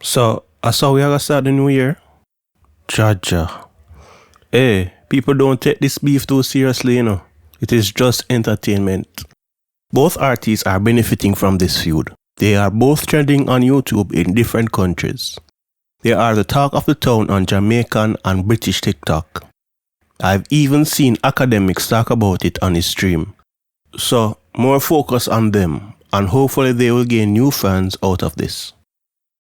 So, I saw we are gonna start the new year. Jaja. Hey, people don't take this beef too seriously, you know. It is just entertainment. Both artists are benefiting from this feud. They are both trending on YouTube in different countries. They are the talk of the town on Jamaican and British TikTok. I've even seen academics talk about it on his stream. So, more focus on them, and hopefully they will gain new fans out of this.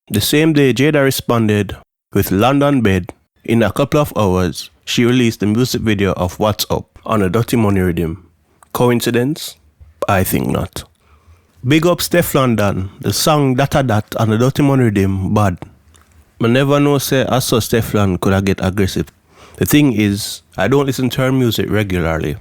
The same day Jada responded with London Bed, in a couple of hours, she released the music video of What's Up on a Dirty Money rhythm. Coincidence? I think not. Big up Steflon Dan, the song Data Dat on the Dirty Money rhythm, bad. I never know say I saw Steflon could I get aggressive. The thing is, I don't listen to her music regularly,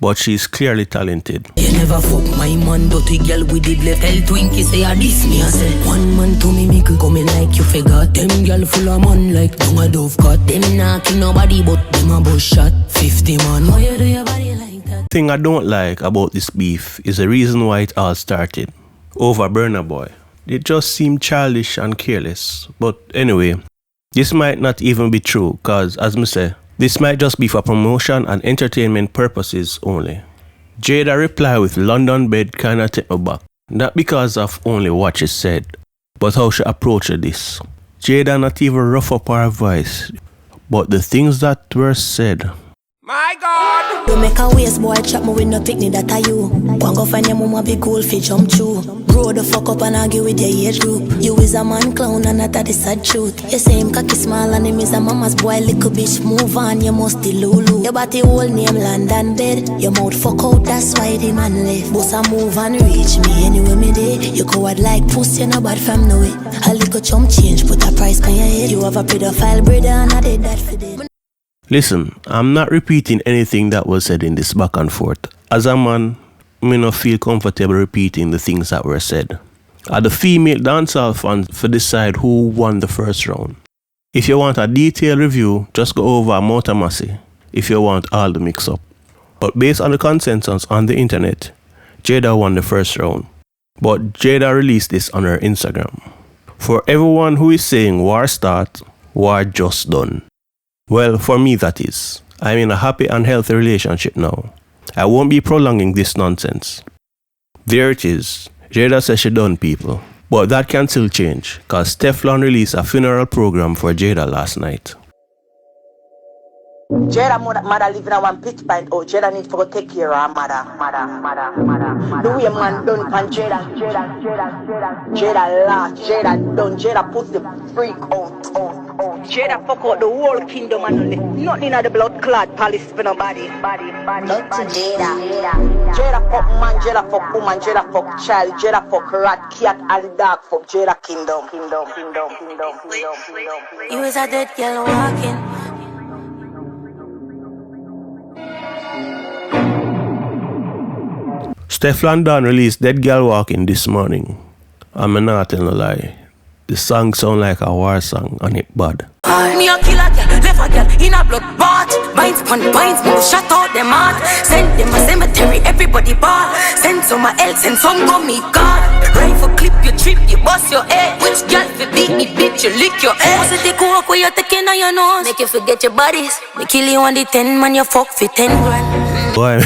but she's clearly talented. You never fuck my man, dirty girl with the left. Tell Twinkie say I diss me, I say one man to me make you coming like you forgot. Them girl full of man like dung a dove cut. Them not kill nobody but them a bush shot. 50 man, how you do your body like that? The thing I don't like about this beef is the reason why it all started. Over Burna Boy. It just seemed childish and careless. But anyway, this might not even be true, cause as me say, this might just be for promotion and entertainment purposes only. Jada replied with London Bed kinda take me back. Not because of only what she said, but how she approached this. Jada not even rough up her voice, but the things that were said. My God! Don't make a waste boy chat me with no picnic that are you. Go go find your mama be cool fi jump through. Grow the fuck up and argue with your age group. You is a man clown and that is sad truth. You say him cocky small and him is a mama's boy. Little bitch move on, you must be Lulu. Your body whole name London Bed. Your mouth fuck out, that's why the man left. Boss a move and reach me anywhere me day. You coward like pussy, you no bad from no way. A little chump change, put a price on your head. You have a pedophile brother and I did that for them. Listen, I'm not repeating anything that was said in this back and forth. As a man, I not feel comfortable repeating the things that were said. Are the female dancehall fans for decide who won the first round. If you want a detailed review, just go over Motamasi if you want all the mix-up. But based on the consensus on the internet, Jada won the first round. But Jada released this on her Instagram. For everyone who is saying war start, war just done. Well, for me that is. I'm in a happy and healthy relationship now. I won't be prolonging this nonsense. There it is. Jada says she done, people. But that can still change, cause Steflon released a funeral program for Jada last night. Jada mother living on one pitch pint. Oh, Jada need to go take care of her mother. The way man done pan Jada lost, Jada done, Jada put the freak out. Jada fuck out the whole kingdom and only nothing of the blood clot palace for nobody. Not to Jada. Jada fuck man, Jada fuck woman, Jada fuck child, Jada fuck rat, cat and dog fuck Jada kingdom. You was a dead girl walking. Steflon Dan released Dead Girl Walking this morning. I'm not telling a lie. The song sound like a war song and it bad. Me a killer girl, left a girl in a blood bath. Binds pon binds, move shut out them heart. Send them a cemetery, everybody ball. Send some else and some go me God. Rifle clip your trip, you bust your head. Which girl fi beat me, bitch, you lick your head. Also take walk where you taking on your nose. Make you forget your bodies. Me kill you on the 10 man, you fuck for 10 grand. Boy,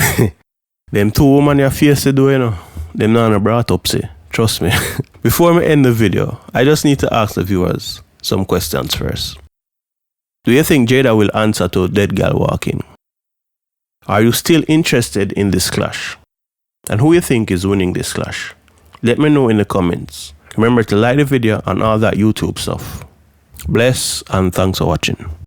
them two women you face to do, you know. Them not brought up, see. Trust me. Before we end the video, I just need to ask the viewers some questions first. Do you think Jada will answer to Dead Girl Walking? Are you still interested in this clash? And who you think is winning this clash? Let me know in the comments. Remember to like the video and all that YouTube stuff. Bless and thanks for watching.